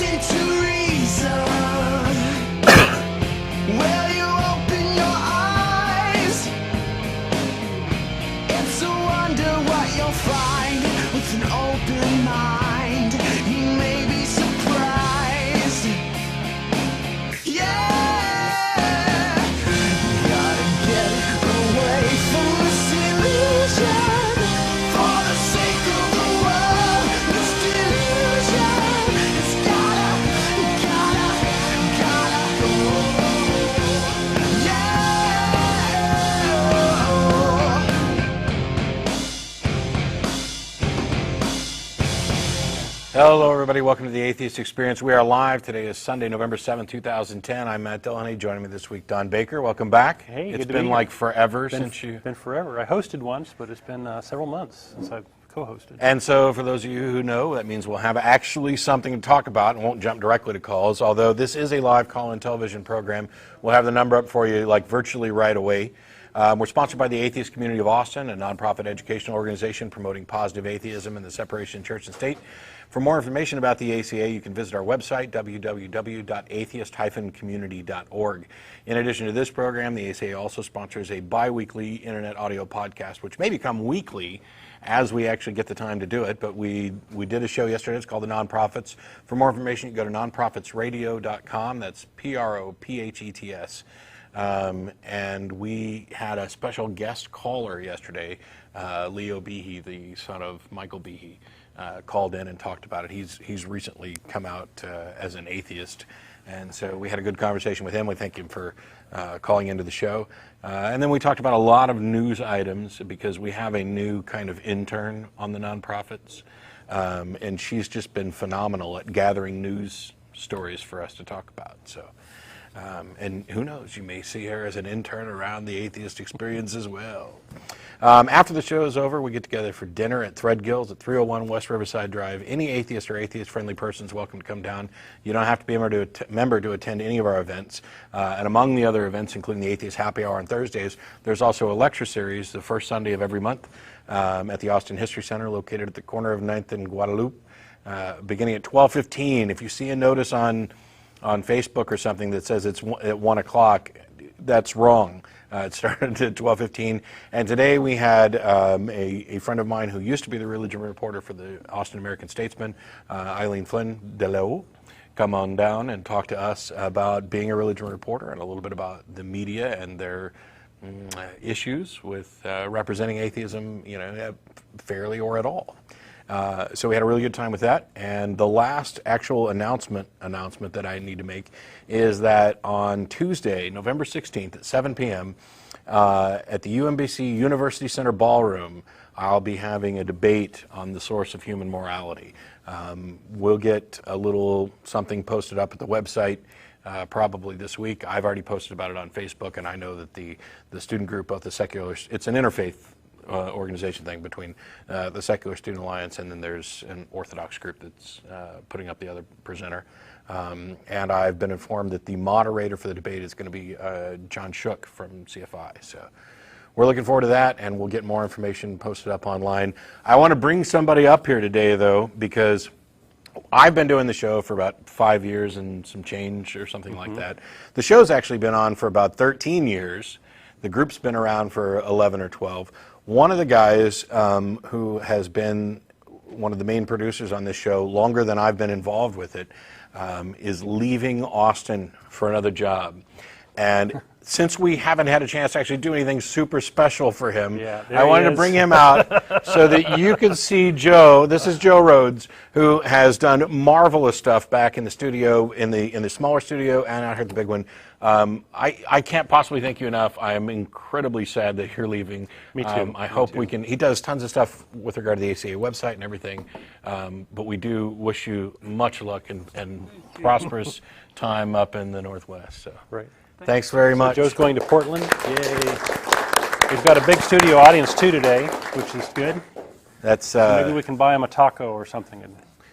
listen to reason? Will you open your eyes? It's a wonder what you'll find with an open mind. You may be surprised. Yeah, gotta get away from this illusion for the sake of the world. This delusion, it's gotta go. Hello, everybody. Welcome to the Atheist Experience. We are live. Today is Sunday, November 7th, 2010. I'm Matt Dillahunty. Joining me this week, Don Baker. Welcome back. Hey, it's good to been be like here. forever since you... It's been forever. I hosted once, but it's been several months since I've co-hosted. And so, for those of you who know, that means we'll have actually something to talk about and won't jump directly to calls. Although this is a live call-in television program, we'll have the number up for you like virtually right away. We're sponsored by the Atheist Community of Austin, a nonprofit educational organization promoting positive atheism and the separation of church and state. For more information about the ACA, you can visit our website, www.atheist-community.org. In addition to this program, the ACA also sponsors a bi-weekly internet audio podcast, which may become weekly as we actually get the time to do it. But we did a show yesterday. It's called The Nonprofits. For more information, you can go to nonprofitsradio.com. That's P-R-O-P-H-E-T-S. And we had a special guest caller yesterday, Leo Behe, the son of Michael Behe. Called in and talked about it. He's recently come out as an atheist, and so we had a good conversation with him. We thank him for calling into the show, and then we talked about a lot of news items because we have a new kind of intern on the nonprofits, and she's just been phenomenal at gathering news stories for us to talk about. So. And who knows, you may see her as an intern around the Atheist Experience as well. After the show is over, we get together for dinner at Threadgills at 301 West Riverside Drive. Any atheist or atheist-friendly person is welcome to come down. You don't have to be a member to attend any of our events. And among the other events, including the Atheist Happy Hour on Thursdays, there's also a lecture series the first Sunday of every month at the Austin History Center, located at the corner of 9th and Guadalupe, beginning at 12:15. If you see a notice on Facebook or something that says it's at 1 o'clock, that's wrong. It started at 12:15, and today we had a friend of mine who used to be the religion reporter for the Austin American Statesman, Eileen Flynn DeLeau, come on down and talk to us about being a religion reporter and a little bit about the media and their issues with representing atheism, fairly or at all. So we had a really good time with that, and the last actual announcement that I need to make is that on Tuesday, November 16th at 7 p.m. At the UMBC University Center Ballroom, I'll be having a debate on the source of human morality. We'll get a little something posted up at the website probably this week. I've already posted about it on Facebook, and I know that the student group, both the secular, it's an interfaith organization thing between the Secular Student Alliance, and then there's an Orthodox group that's putting up the other presenter. And I've been informed that the moderator for the debate is going to be John Shook from CFI. So we're looking forward to that, and we'll get more information posted up online. I want to bring somebody up here today, though, because I've been doing the show for about 5 years and some change or something like that. The show's actually been on for about 13 years. The group's been around for 11 or 12. One of the guys who has been one of the main producers on this show longer than I've been involved with it is leaving Austin for another job. And since we haven't had a chance to actually do anything super special for him, I wanted to bring him out so that you can see Joe. This is Joe Rhodes, who has done marvelous stuff back in the studio, in the smaller studio, and out here at the big one. I can't possibly thank you enough. I am incredibly sad that you're leaving. Me too. I hope we can. He does tons of stuff with regard to the ACA website and everything, but we do wish you much luck and prosperous time up in the Northwest. So. Right. Thanks very much. Joe's going to Portland. Yay. We've got a big studio audience too today, which is good. That's maybe we can buy him a taco or something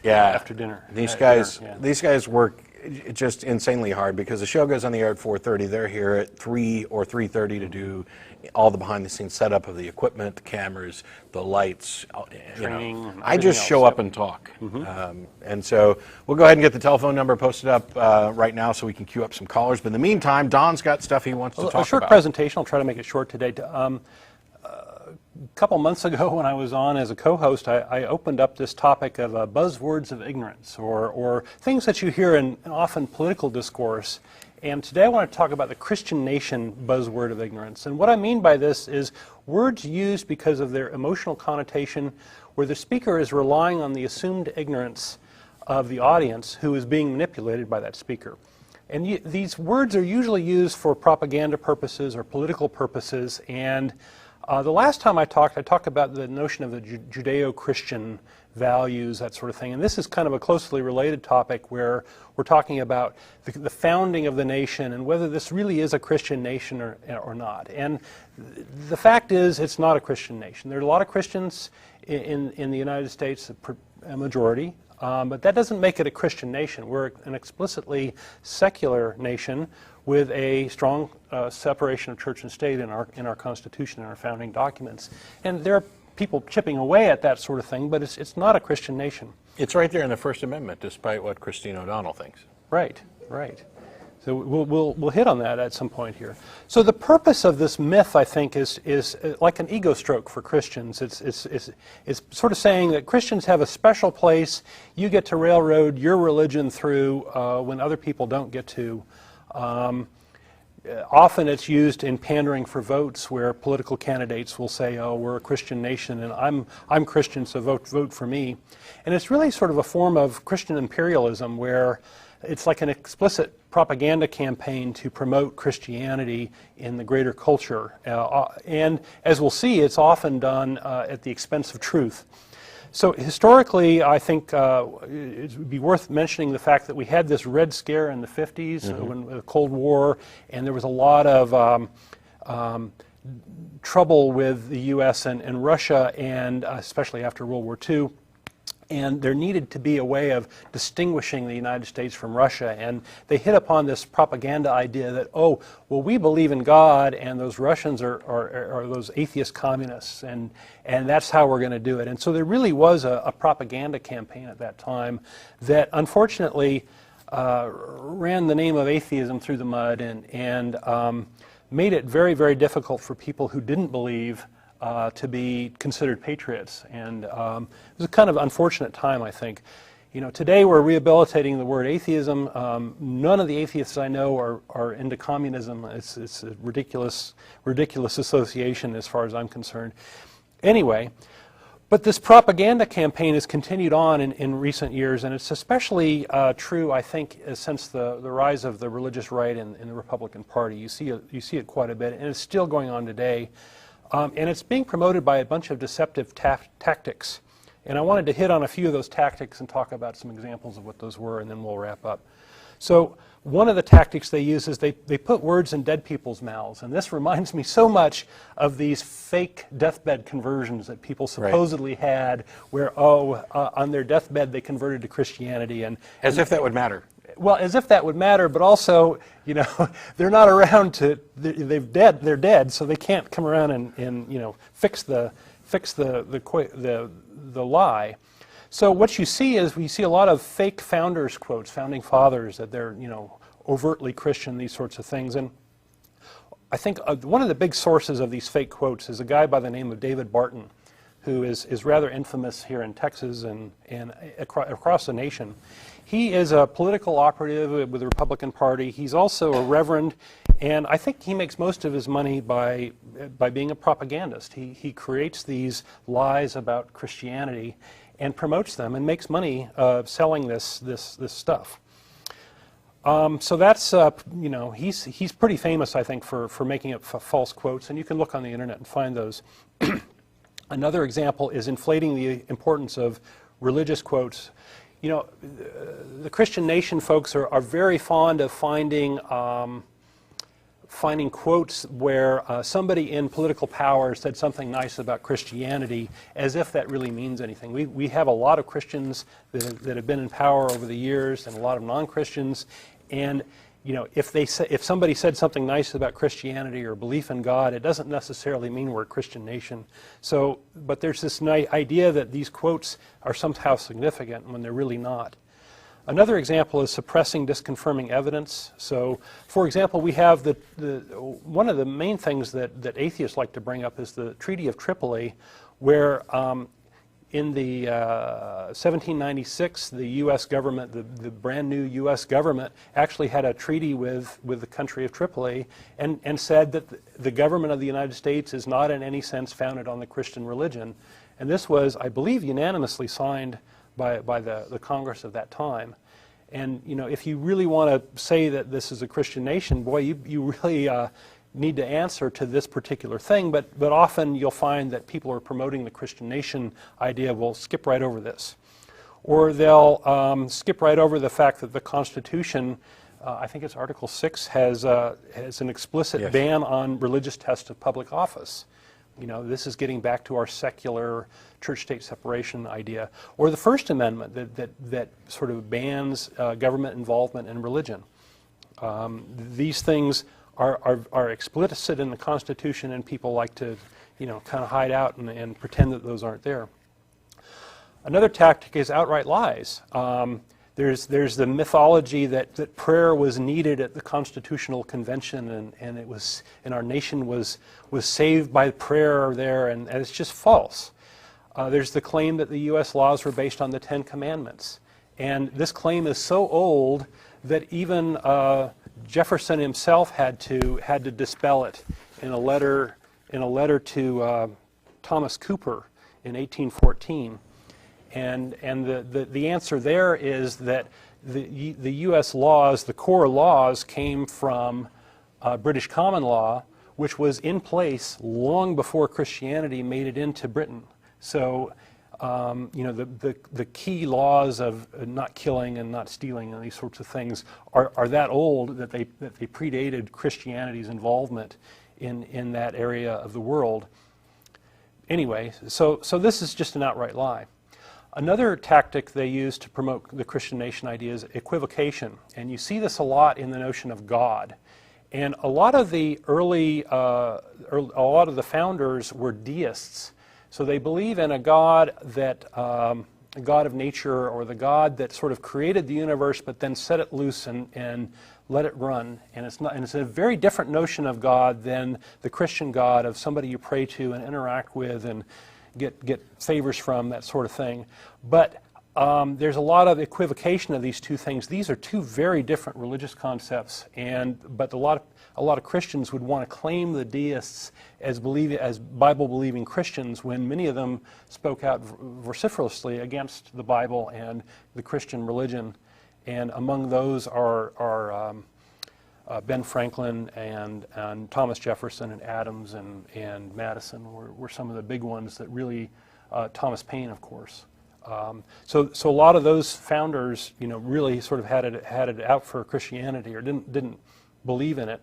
after dinner. These guys work it's just insanely hard because the show goes on the air at 4:30. They're here at 3 or 3:30 to do all the behind-the-scenes setup of the equipment, the cameras, the lights. Training, and I just everything show else, up and talk. And so we'll go ahead and get the telephone number posted up right now so we can queue up some callers. But in the meantime, Don's got stuff he wants to talk about. A short presentation. I'll try to make it short today. A couple months ago when I was on as a co-host, I opened up this topic of buzzwords of ignorance, or things that you hear in often political discourse. And today I want to talk about the Christian nation buzzword of ignorance. And what I mean by this is words used because of their emotional connotation, where the speaker is relying on the assumed ignorance of the audience who is being manipulated by that speaker. And these words are usually used for propaganda purposes or political purposes. And the last time I talked about the notion of the Judeo-Christian values, that sort of thing. And this is kind of a closely related topic where we're talking about the founding of the nation and whether this really is a Christian nation or not. And the fact is, it's not a Christian nation. There are a lot of Christians in the United States, a majority, but that doesn't make it a Christian nation. We're an explicitly secular nation with a strong separation of church and state in our Constitution and our founding documents. And there are people chipping away at that sort of thing, but it's not a Christian nation. It's right there in the First Amendment, despite what Christine O'Donnell thinks. Right, right. So we'll hit on that at some point here. So the purpose of this myth, I think, is like an ego stroke for Christians. It's sort of saying that Christians have a special place. You get to railroad your religion through when other people don't get to. Often it's used in pandering for votes, where political candidates will say, "Oh, we're a Christian nation, and I'm Christian, so vote for me." And it's really sort of a form of Christian imperialism, where it's like an explicit propaganda campaign to promote Christianity in the greater culture. And as we'll see, it's often done at the expense of truth. So historically, I think it would be worth mentioning the fact that we had this Red Scare in the 50s, when the Cold War, and there was a lot of trouble with the U.S. and Russia, and especially after World War II. And there needed to be a way of distinguishing the United States from Russia. And they hit upon this propaganda idea that, oh, well, we believe in God, and those Russians are those atheist communists, and that's how we're going to do it. And so there really was a propaganda campaign at that time that unfortunately ran the name of atheism through the mud and made it very, very difficult for people who didn't believe to be considered patriots. And it was a kind of unfortunate time, I think. You know, today we're rehabilitating the word atheism. None of the atheists I know are into communism. It's a ridiculous association as far as I'm concerned. Anyway, but this propaganda campaign has continued on in recent years, and it's especially true, I think, since the rise of the religious right in the Republican Party. You see it quite a bit, and it's still going on today. And it's being promoted by a bunch of deceptive tactics. And I wanted to hit on a few of those tactics and talk about some examples of what those were, and then we'll wrap up. So one of the tactics they use is they put words in dead people's mouths. And this reminds me so much of these fake deathbed conversions that people supposedly had, where, on their deathbed they converted to Christianity. As if that would matter. Well, as if that would matter, but also, you know, they're not around they're dead, so they can't come around and you know, fix the lie. So what you see is we see a lot of fake founders quotes, founding fathers, that they're, you know, overtly Christian, these sorts of things. And I think one of the big sources of these fake quotes is a guy by the name of David Barton, who is rather infamous here in Texas and across the nation. He is a political operative with the Republican Party. He's also a reverend, and I think he makes most of his money by being a propagandist. He creates these lies about Christianity and promotes them and makes money selling this stuff. So that's you know, he's pretty famous, I think, for making up false quotes, and you can look on the internet and find those. Another example is inflating the importance of religious quotes. You know, the Christian nation folks are very fond of finding finding quotes where somebody in political power said something nice about Christianity as if that really means anything. We have a lot of Christians that have been in power over the years and a lot of non-Christians, and if somebody said something nice about Christianity or belief in God, it doesn't necessarily mean we're a Christian nation. So, but there's this idea that these quotes are somehow significant when they're really not. Another example is suppressing disconfirming evidence. So, for example, we have one of the main things that atheists like to bring up is the Treaty of Tripoli, where in the 1796, the U.S. government, the brand new U.S. government, actually had a treaty with the country of Tripoli and said that the government of the United States is not in any sense founded on the Christian religion. And this was, I believe, unanimously signed by the Congress of that time. And if you really want to say that this is a Christian nation, boy, you really need to answer to this particular thing, but often you'll find that people who are promoting the Christian nation idea will skip right over this. Or they'll skip right over the fact that the Constitution, I think it's Article 6, has an explicit ban on religious tests of public office. This is getting back to our secular church-state separation idea. Or the First Amendment that sort of bans government involvement in religion. These things are explicit in the Constitution, and people like to, kind of hide out and pretend that those aren't there. Another tactic is outright lies. There's the mythology that prayer was needed at the Constitutional Convention, and our nation was saved by prayer there, and it's just false. There's the claim that the U.S. laws were based on the Ten Commandments, and this claim is so old that even Jefferson himself had to dispel it in a letter to Thomas Cooper in 1814. And the answer there is that the U.S. laws, the core laws, came from British common law, which was in place long before Christianity made it into Britain. So, the key laws of not killing and not stealing and these sorts of things are that old that they predated Christianity's involvement in that area of the world. Anyway, so this is just an outright lie. Another tactic they use to promote the Christian nation idea is equivocation, and you see this a lot in the notion of God. And a lot of the a lot of the founders were deists, so they believe in a God that a God of nature, or the God that sort of created the universe but then set it loose and let it run. And it's a very different notion of God than the Christian God of somebody you pray to and interact with and get favors from, that sort of thing. But there's a lot of equivocation of these two things. These are two very different religious concepts, but a lot of Christians would want to claim the deists as Bible-believing Christians, when many of them spoke out vociferously against the Bible and the Christian religion. And among those are Ben Franklin and Thomas Jefferson and Adams and Madison were some of the big ones that really, Thomas Paine, of course. So a lot of those founders, really sort of had it out for Christianity, or didn't believe in it.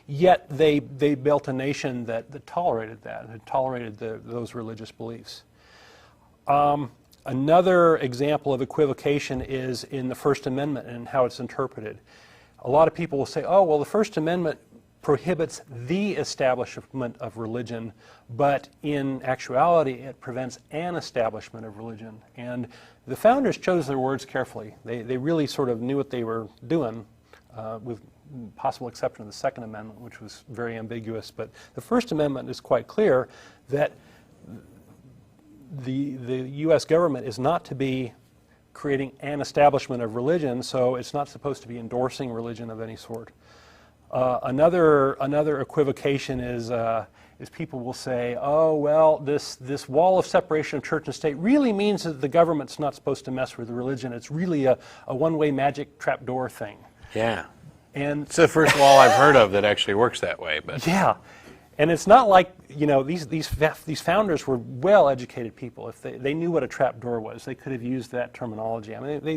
Yet they built a nation that tolerated that and had tolerated those religious beliefs. Another example of equivocation is in the First Amendment and how it's interpreted. A lot of people will say, oh, well, the First Amendment prohibits the establishment of religion, but in actuality it prevents an establishment of religion. And the founders chose their words carefully. They really sort of knew what they were doing, with possible exception of the Second Amendment, which was very ambiguous. But the First Amendment is quite clear that the U.S. government is not to be creating an establishment of religion, so it's not supposed to be endorsing religion of any sort. Another equivocation is people will say, oh, well, this wall of separation of church and state really means that the government's not supposed to mess with religion. It's really a one-way magic trapdoor thing. Yeah. And it's the first wall I've heard of that actually works that way. But yeah. And it's not like, these founders were well-educated people. If they knew what a trapdoor was, they could have used that terminology. I mean,